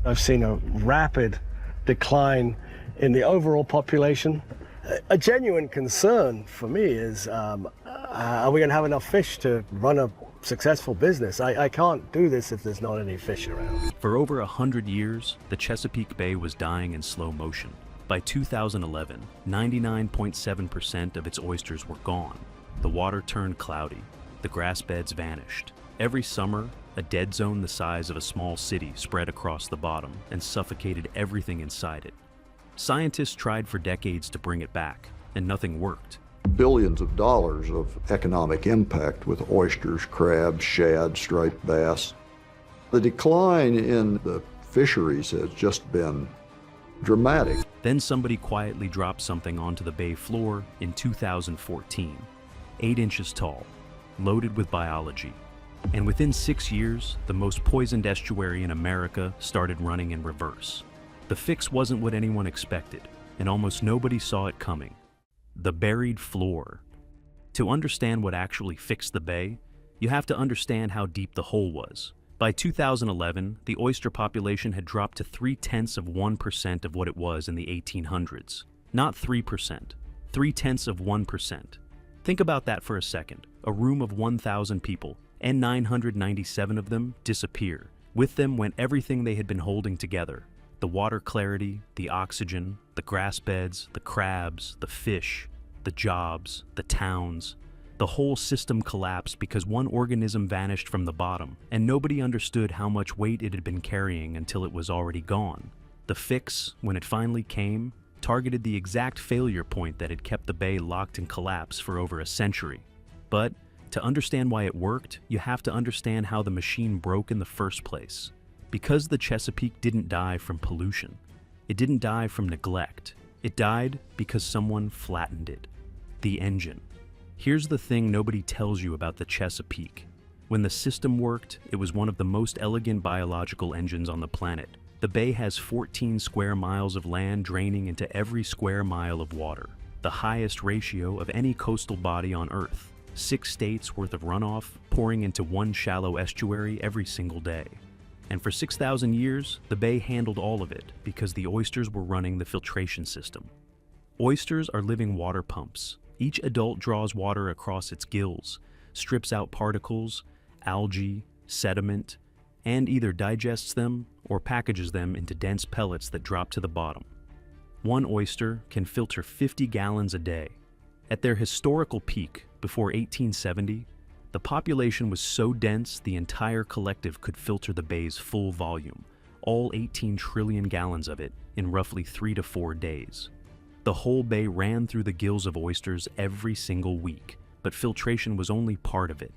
I've seen a rapid decline in the overall population. A genuine concern for me is, are we going to have enough fish to run a successful business? I can't do this if there's not any fish around. For over 100 years, the Chesapeake Bay was dying in slow motion. By 2011, 99.7% of its oysters were gone. The water turned cloudy. The grass beds vanished. Every summer, a dead zone the size of a small city spread across the bottom and suffocated everything inside it. Scientists tried for decades to bring it back, and nothing worked. Billions of dollars of economic impact with oysters, crabs, shad, striped bass. The decline in the fisheries has just been dramatic. Then somebody quietly dropped something onto the bay floor in 2014, 8 inches tall, loaded with biology. And within 6 years, the most poisoned estuary in America started running in reverse. The fix wasn't what anyone expected, and almost nobody saw it coming. The buried floor. To understand what actually fixed the bay, you have to understand how deep the hole was. By 2011, the oyster population had dropped to 0.3% of what it was in the 1800s. Not 3%, 0.3%. Think about that for a second. A room of 1,000 people, and 997 of them disappear. With them went everything they had been holding together. The water clarity, the oxygen, the grass beds, the crabs, the fish, the jobs, the towns. The whole system collapsed because one organism vanished from the bottom, and nobody understood how much weight it had been carrying until it was already gone. The fix, when it finally came, targeted the exact failure point that had kept the bay locked in collapse for over a century. But to understand why it worked, you have to understand how the machine broke in the first place. Because the Chesapeake didn't die from pollution. It didn't die from neglect. It died because someone flattened it. The engine. Here's the thing nobody tells you about the Chesapeake. When the system worked, it was one of the most elegant biological engines on the planet. The bay has 14 square miles of land draining into every square mile of water, the highest ratio of any coastal body on Earth. 6 states worth of runoff pouring into one shallow estuary every single day. And for 6,000 years, the bay handled all of it because the oysters were running the filtration system. Oysters are living water pumps. Each adult draws water across its gills, strips out particles, algae, sediment, and either digests them or packages them into dense pellets that drop to the bottom. One oyster can filter 50 gallons a day. At their historical peak, before 1870, the population was so dense the entire collective could filter the bay's full volume, all 18 trillion gallons of it, in roughly 3 to 4 days. The whole bay ran through the gills of oysters every single week, but filtration was only part of it.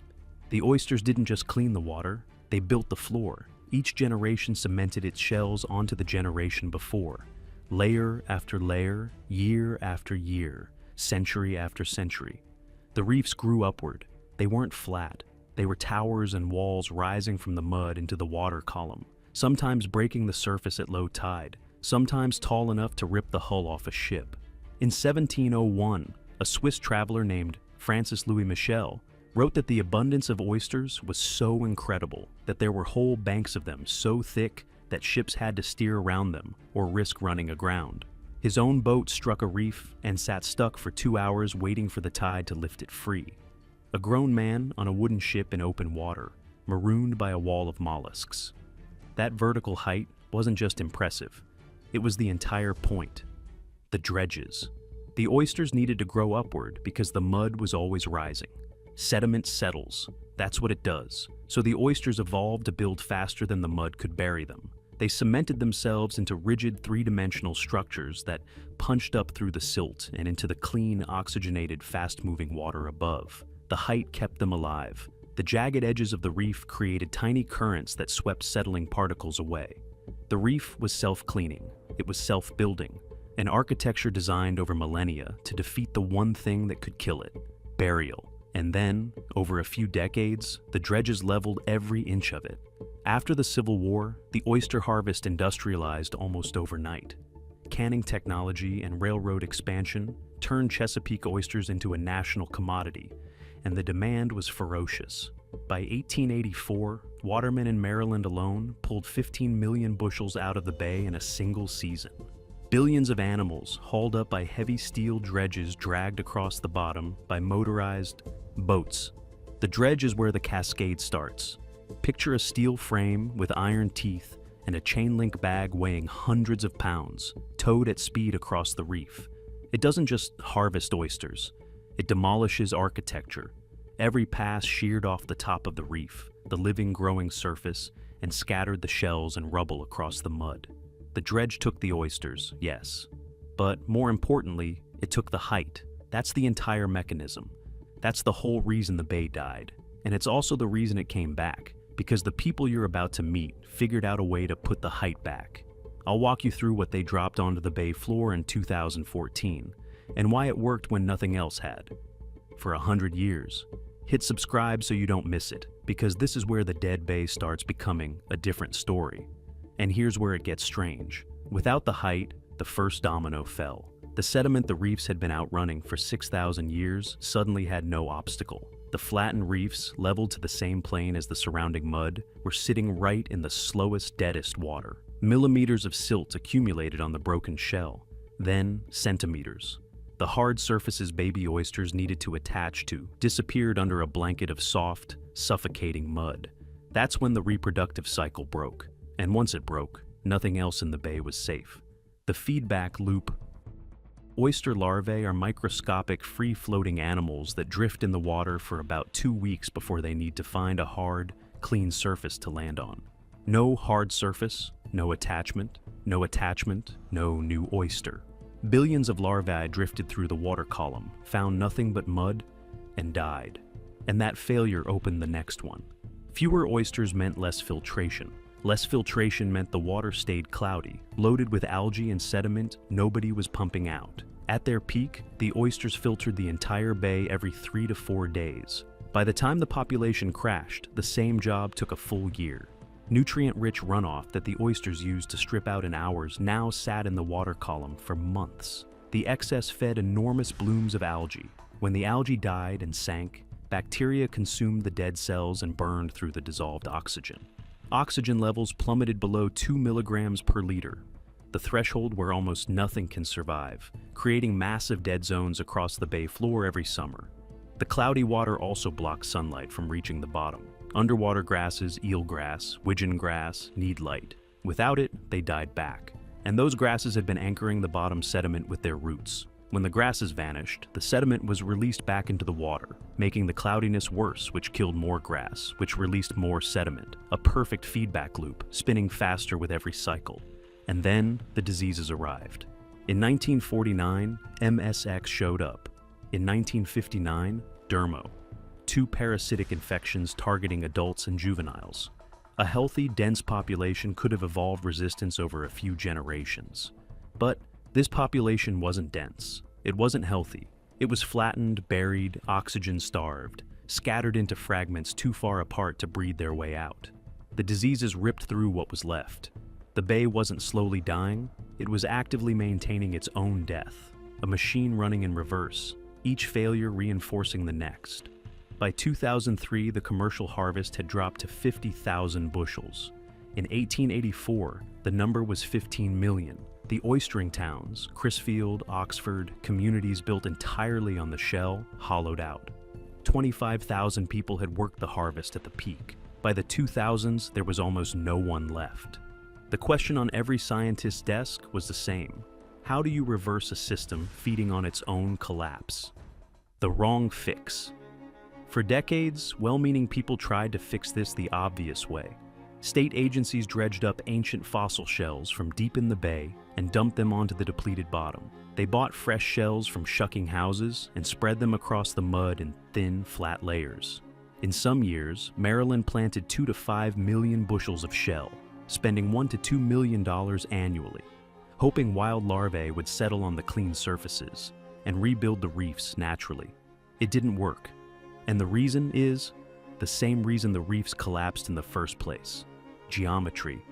The oysters didn't just clean the water, they built the floor. Each generation cemented its shells onto the generation before, layer after layer, year after year, century after century. The reefs grew upward. They weren't flat. They were towers and walls rising from the mud into the water column, sometimes breaking the surface at low tide, sometimes tall enough to rip the hull off a ship. In 1701, a Swiss traveler named Francis Louis Michel wrote that the abundance of oysters was so incredible that there were whole banks of them so thick that ships had to steer around them or risk running aground. His own boat struck a reef and sat stuck for 2 hours waiting for the tide to lift it free. A grown man on a wooden ship in open water, marooned by a wall of mollusks. That vertical height wasn't just impressive, it was the entire point. The dredges. The oysters needed to grow upward because the mud was always rising. Sediment settles, that's what it does. So the oysters evolved to build faster than the mud could bury them. They cemented themselves into rigid 3-dimensional structures that punched up through the silt and into the clean, oxygenated, fast-moving water above. The height kept them alive. The jagged edges of the reef created tiny currents that swept settling particles away. The reef was self-cleaning. It was self-building. An architecture designed over millennia to defeat the one thing that could kill it: burial. And then, over a few decades, the dredges leveled every inch of it. After the Civil War, the oyster harvest industrialized almost overnight. Canning technology and railroad expansion turned Chesapeake oysters into a national commodity, and the demand was ferocious. By 1884, watermen in Maryland alone pulled 15 million bushels out of the bay in a single season. Billions of animals hauled up by heavy steel dredges dragged across the bottom by motorized boats. The dredge is where the cascade starts. Picture a steel frame with iron teeth and a chain link bag weighing hundreds of pounds, towed at speed across the reef. It doesn't just harvest oysters, it demolishes architecture. Every pass sheared off the top of the reef, the living growing surface, and scattered the shells and rubble across the mud. The dredge took the oysters, yes. But more importantly, it took the height. That's the entire mechanism. That's the whole reason the bay died. And it's also the reason it came back, because the people you're about to meet figured out a way to put the height back. I'll walk you through what they dropped onto the bay floor in 2014, and why it worked when nothing else had. For 100 years. Hit subscribe so you don't miss it, because this is where the dead bay starts becoming a different story. And here's where it gets strange. Without the height, the first domino fell. The sediment the reefs had been outrunning for 6,000 years suddenly had no obstacle. The flattened reefs, leveled to the same plane as the surrounding mud, were sitting right in the slowest, deadest water. Millimeters of silt accumulated on the broken shell, then centimeters. The hard surfaces baby oysters needed to attach to disappeared under a blanket of soft, suffocating mud. That's when the reproductive cycle broke. And once it broke, nothing else in the bay was safe. The feedback loop. Oyster larvae are microscopic, free-floating animals that drift in the water for about 2 weeks before they need to find a hard, clean surface to land on. No hard surface, no attachment, no new oyster. Billions of larvae drifted through the water column, found nothing but mud, and died. And that failure opened the next one. Fewer oysters meant less filtration. Less filtration meant the water stayed cloudy, loaded with algae and sediment nobody was pumping out. At their peak, the oysters filtered the entire bay every 3 to 4 days. By the time the population crashed, the same job took a full year. Nutrient-rich runoff that the oysters used to strip out in hours now sat in the water column for months. The excess fed enormous blooms of algae. When the algae died and sank, bacteria consumed the dead cells and burned through the dissolved oxygen. Oxygen levels plummeted below 2 milligrams per liter, the threshold where almost nothing can survive, creating massive dead zones across the bay floor every summer. The cloudy water also blocked sunlight from reaching the bottom. Underwater grasses, eelgrass, widgeon grass need light. Without it, they died back. And those grasses had been anchoring the bottom sediment with their roots. When the grasses vanished, the sediment was released back into the water, making the cloudiness worse, which killed more grass, which released more sediment. A perfect feedback loop, spinning faster with every cycle. And then the diseases arrived. In 1949, MSX showed up. In 1959, dermo. 2 parasitic infections targeting adults and juveniles. A healthy, dense population could have evolved resistance over a few generations. But this population wasn't dense. It wasn't healthy. It was flattened, buried, oxygen-starved, scattered into fragments too far apart to breathe their way out. The diseases ripped through what was left. The bay wasn't slowly dying, it was actively maintaining its own death, a machine running in reverse, each failure reinforcing the next. By 2003, the commercial harvest had dropped to 50,000 bushels. In 1884, the number was 15 million. The oystering towns, Crisfield, Oxford, communities built entirely on the shell, hollowed out. 25,000 people had worked the harvest at the peak. By the 2000s, there was almost no one left. The question on every scientist's desk was the same. How do you reverse a system feeding on its own collapse? The wrong fix. For decades, well-meaning people tried to fix this the obvious way. State agencies dredged up ancient fossil shells from deep in the bay and dumped them onto the depleted bottom. They bought fresh shells from shucking houses and spread them across the mud in thin, flat layers. In some years, Maryland planted 2 to 5 million bushels of shell, spending $1 to $2 million annually, hoping wild larvae would settle on the clean surfaces and rebuild the reefs naturally. It didn't work. And the reason is the same reason the reefs collapsed in the first place: geometry.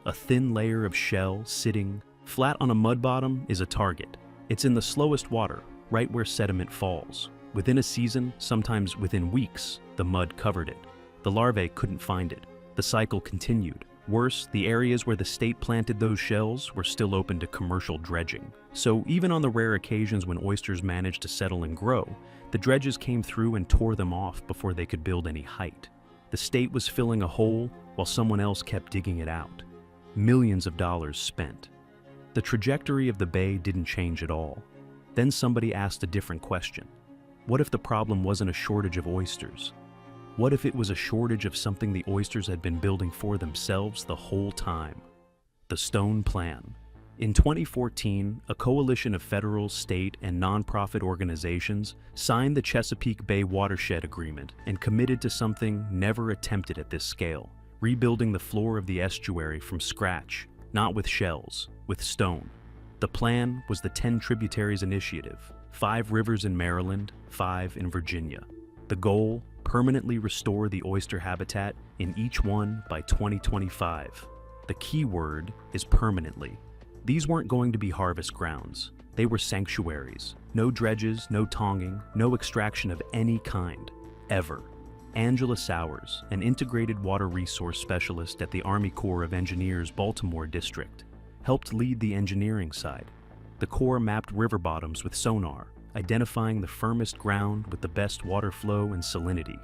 A thin layer of shell sitting flat on a mud bottom is a target. It's in the slowest water, right where sediment falls. Within a season, sometimes within weeks, the mud covered it. The larvae couldn't find it. The cycle continued. Worse, the areas where the state planted those shells were still open to commercial dredging. So even on the rare occasions when oysters managed to settle and grow, the dredges came through and tore them off before they could build any height. The state was filling a hole while someone else kept digging it out. Millions of dollars spent. The trajectory of the bay didn't change at all. Then somebody asked a different question. What if the problem wasn't a shortage of oysters? What if it was a shortage of something the oysters had been building for themselves the whole time? The Stone Plan. In 2014, a coalition of federal, state, and nonprofit organizations signed the Chesapeake Bay Watershed Agreement and committed to something never attempted at this scale, rebuilding the floor of the estuary from scratch, not with shells, with stone. The plan was the 10 Tributaries Initiative, 5 rivers in Maryland, 5 in Virginia. The goal, permanently restore the oyster habitat in each one by 2025. The key word is permanently. These weren't going to be harvest grounds. They were sanctuaries. No dredges, no tonging, no extraction of any kind, ever. Angela Sowers, an integrated water resource specialist at the Army Corps of Engineers Baltimore District, helped lead the engineering side. The Corps mapped river bottoms with sonar, identifying the firmest ground with the best water flow and salinity.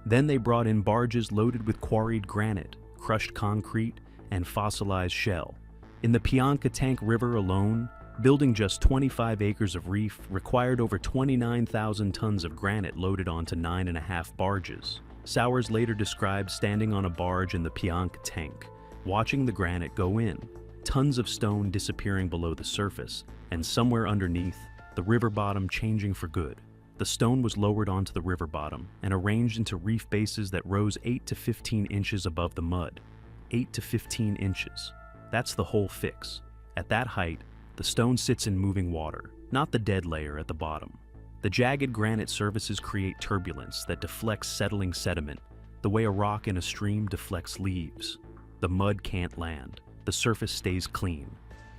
Then they brought in barges loaded with quarried granite, crushed concrete, and fossilized shell. In the Piankatank River alone, building just 25 acres of reef required over 29,000 tons of granite loaded onto 9.5 barges. Sowers later described standing on a barge in the Piankatank, watching the granite go in, tons of stone disappearing below the surface, and somewhere underneath, the river bottom changing for good. The stone was lowered onto the river bottom and arranged into reef bases that rose 8 to 15 inches above the mud. 8 to 15 inches. That's the whole fix. At that height, the stone sits in moving water, not the dead layer at the bottom. The jagged granite surfaces create turbulence that deflects settling sediment, the way a rock in a stream deflects leaves. The mud can't land. The surface stays clean.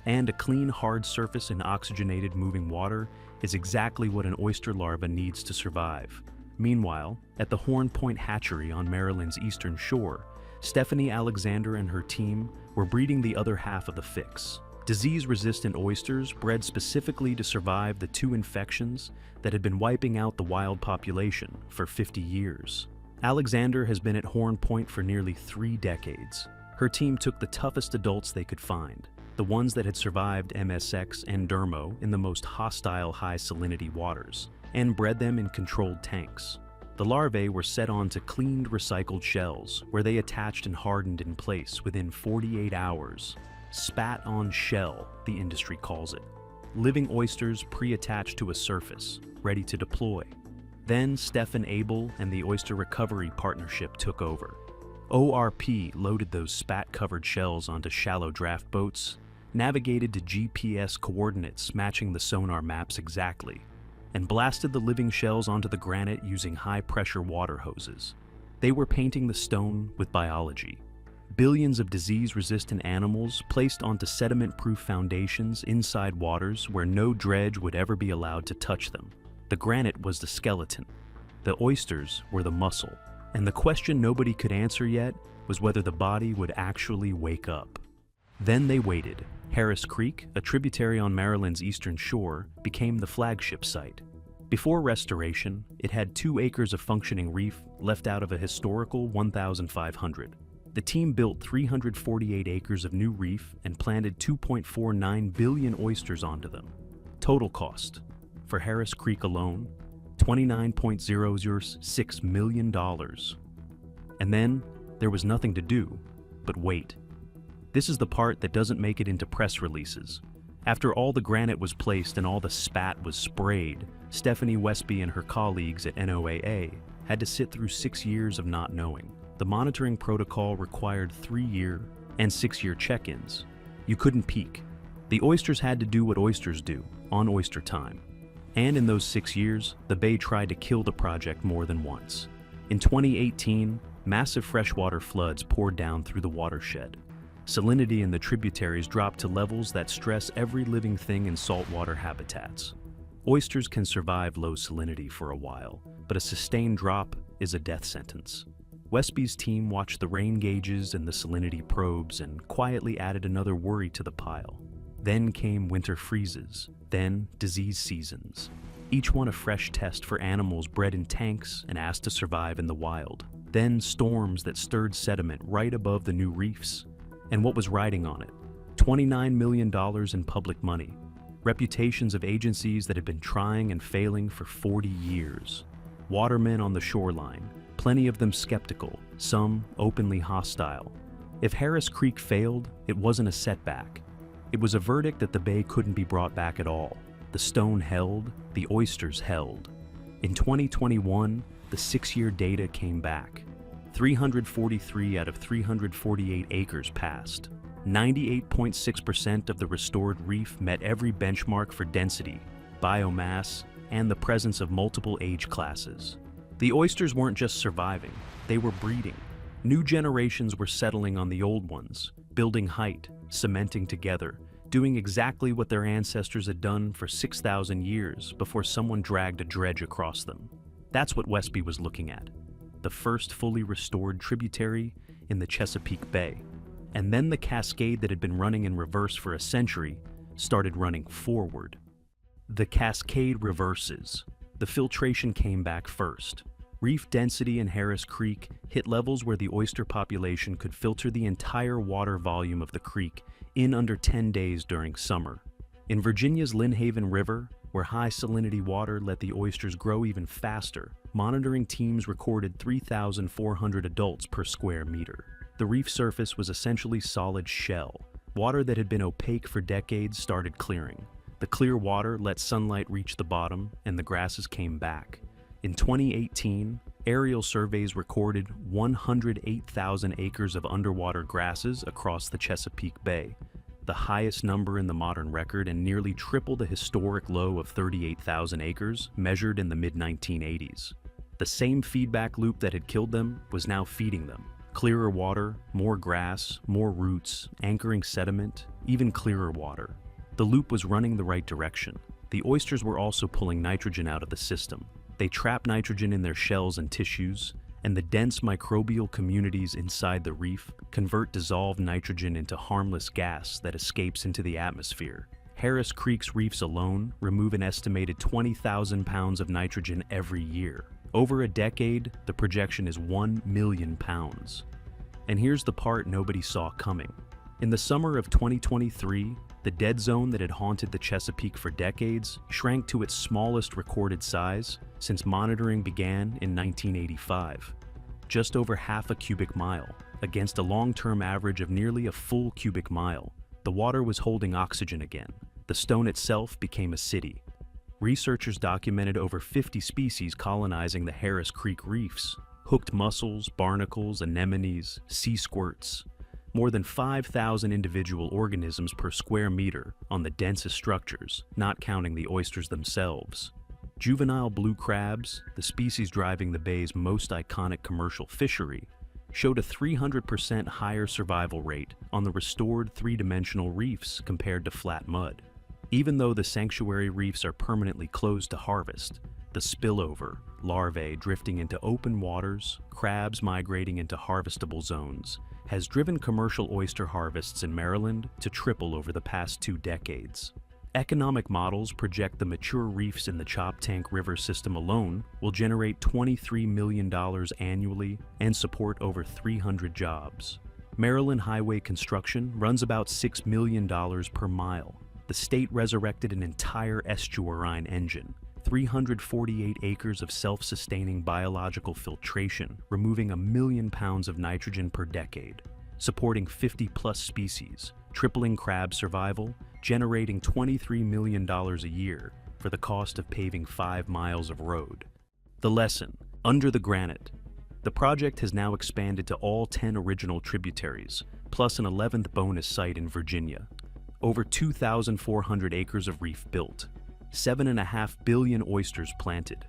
And a clean, hard surface in oxygenated moving water is exactly what an oyster larva needs to survive. Meanwhile, at the Horn Point Hatchery on Maryland's eastern shore, Stephanie Alexander and her team were breeding the other half of the fix. Disease-resistant oysters bred specifically to survive the 2 infections that had been wiping out the wild population for 50 years. Alexander has been at Horn Point for nearly 3 decades. Her team took the toughest adults they could find, the ones that had survived MSX and dermo in the most hostile high salinity waters, and bred them in controlled tanks. The larvae were set onto cleaned recycled shells where they attached and hardened in place within 48 hours. Spat on shell, the industry calls it. Living oysters pre-attached to a surface, ready to deploy. Then Stephen Abel and the Oyster Recovery Partnership took over. ORP loaded those spat-covered shells onto shallow draft boats, navigated to GPS coordinates matching the sonar maps exactly, and blasted the living shells onto the granite using high-pressure water hoses. They were painting the stone with biology. Billions of disease-resistant animals placed onto sediment-proof foundations inside waters where no dredge would ever be allowed to touch them. The granite was the skeleton. The oysters were the muscle. And the question nobody could answer yet was whether the body would actually wake up. Then they waited. Harris Creek, a tributary on Maryland's eastern shore, became the flagship site. Before restoration, it had 2 acres of functioning reef left out of a historical 1,500. The team built 348 acres of new reef and planted 2.49 billion oysters onto them. Total cost, for Harris Creek alone, $29.006 million. And then, there was nothing to do but wait. This is the part that doesn't make it into press releases. After all the granite was placed and all the spat was sprayed, Stephanie Westby and her colleagues at NOAA had to sit through 6 years of not knowing. The monitoring protocol required 3-year and 6-year check-ins. You couldn't peek. The oysters had to do what oysters do, on oyster time. And in those 6 years, the Bay tried to kill the project more than once. In 2018, massive freshwater floods poured down through the watershed. Salinity in the tributaries dropped to levels that stress every living thing in saltwater habitats. Oysters can survive low salinity for a while, but a sustained drop is a death sentence. Westby's team watched the rain gauges and the salinity probes and quietly added another worry to the pile. Then came winter freezes, then disease seasons, each one a fresh test for animals bred in tanks and asked to survive in the wild. Then storms that stirred sediment right above the new reefs. And what was riding on it? $29 million in public money, reputations of agencies that had been trying and failing for 40 years, watermen on the shoreline, plenty of them skeptical, some openly hostile. If Harris Creek failed, it wasn't a setback. It was a verdict that the bay couldn't be brought back at all. The stone held, the oysters held. In 2021, the 6-year data came back. 343 out of 348 acres passed. 98.6% of the restored reef met every benchmark for density, biomass, and the presence of multiple age classes. The oysters weren't just surviving, they were breeding. New generations were settling on the old ones, building height, cementing together, doing exactly what their ancestors had done for 6,000 years before someone dragged a dredge across them. That's what Westby was looking at. The first fully restored tributary in the Chesapeake Bay. And then the cascade that had been running in reverse for a century started running forward. The cascade reverses. The filtration came back first. Reef density in Harris Creek hit levels where the oyster population could filter the entire water volume of the creek in under 10 days during summer. In Virginia's Lynnhaven River, where high salinity water let the oysters grow even faster, monitoring teams recorded 3,400 adults per square meter. The reef surface was essentially solid shell. Water that had been opaque for decades started clearing. The clear water let sunlight reach the bottom, and the grasses came back. In 2018, aerial surveys recorded 108,000 acres of underwater grasses across the Chesapeake Bay, the highest number in the modern record and nearly triple the historic low of 38,000 acres measured in the mid-1980s. The same feedback loop that had killed them was now feeding them. Clearer water, more grass, more roots, anchoring sediment, even clearer water. The loop was running the right direction. The oysters were also pulling nitrogen out of the system. They trap nitrogen in their shells and tissues, and the dense microbial communities inside the reef convert dissolved nitrogen into harmless gas that escapes into the atmosphere. Harris Creek's reefs alone remove an estimated 20,000 pounds of nitrogen every year. Over a decade, the projection is 1 million pounds. And here's the part nobody saw coming. In the summer of 2023, the dead zone that had haunted the Chesapeake for decades shrank to its smallest recorded size since monitoring began in 1985. Just over half a cubic mile, against a long-term average of nearly a full cubic mile. The water was holding oxygen again. The stone itself became a city. Researchers documented over 50 species colonizing the Harris Creek reefs. Hooked mussels, barnacles, anemones, sea squirts. More than 5,000 individual organisms per square meter on the densest structures, not counting the oysters themselves. Juvenile blue crabs, the species driving the bay's most iconic commercial fishery, showed a 300% higher survival rate on the restored three-dimensional reefs compared to flat mud. Even though the sanctuary reefs are permanently closed to harvest, the spillover, larvae drifting into open waters, crabs migrating into harvestable zones, has driven commercial oyster harvests in Maryland to triple over the past 2 decades. Economic models project the mature reefs in the Choptank River system alone will generate $23 million annually and support over 300 jobs. Maryland highway construction runs about $6 million per mile. The state resurrected an entire estuarine engine, 348 acres of self-sustaining biological filtration, removing 1 million pounds of nitrogen per decade, supporting 50-plus species, tripling crab survival, generating $23 million a year for the cost of paving 5 miles of road. The lesson: under the granite. The project has now expanded to all 10 original tributaries, plus an 11th bonus site in Virginia. Over 2,400 acres of reef built, 7.5 billion oysters planted.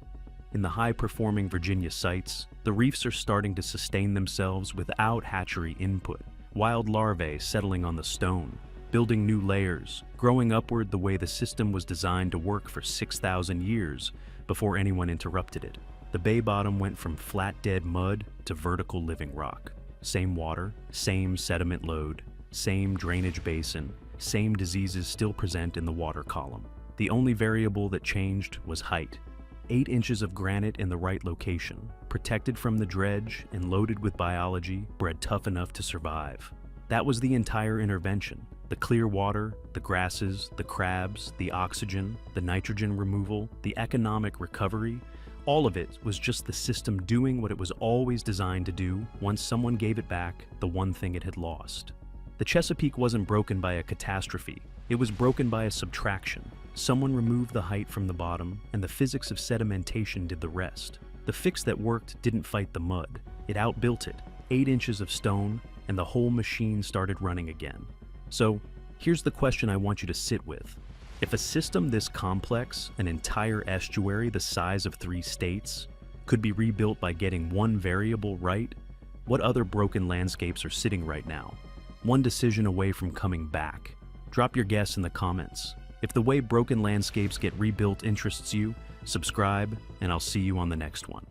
In the high-performing Virginia sites, the reefs are starting to sustain themselves without hatchery input. Wild larvae settling on the stone, building new layers, growing upward the way the system was designed to work for 6,000 years before anyone interrupted it. The bay bottom went from flat dead mud to vertical living rock. Same water, same sediment load, same drainage basin, same diseases still present in the water column. The only variable that changed was height. 8 inches of granite in the right location, protected from the dredge and loaded with biology, bred tough enough to survive. That was the entire intervention. The clear water, the grasses, the crabs, the oxygen, the nitrogen removal, the economic recovery, all of it was just the system doing what it was always designed to do once someone gave it back the one thing it had lost. The Chesapeake wasn't broken by a catastrophe. It was broken by a subtraction. Someone removed the height from the bottom, and the physics of sedimentation did the rest. The fix that worked didn't fight the mud. It outbuilt it. 8 inches of stone, and the whole machine started running again. So, here's the question I want you to sit with. If a system this complex, an entire estuary the size of 3 states, could be rebuilt by getting one variable right, what other broken landscapes are sitting right now? One decision away from coming back. Drop your guess in the comments. If the way broken landscapes get rebuilt interests you, subscribe, and I'll see you on the next one.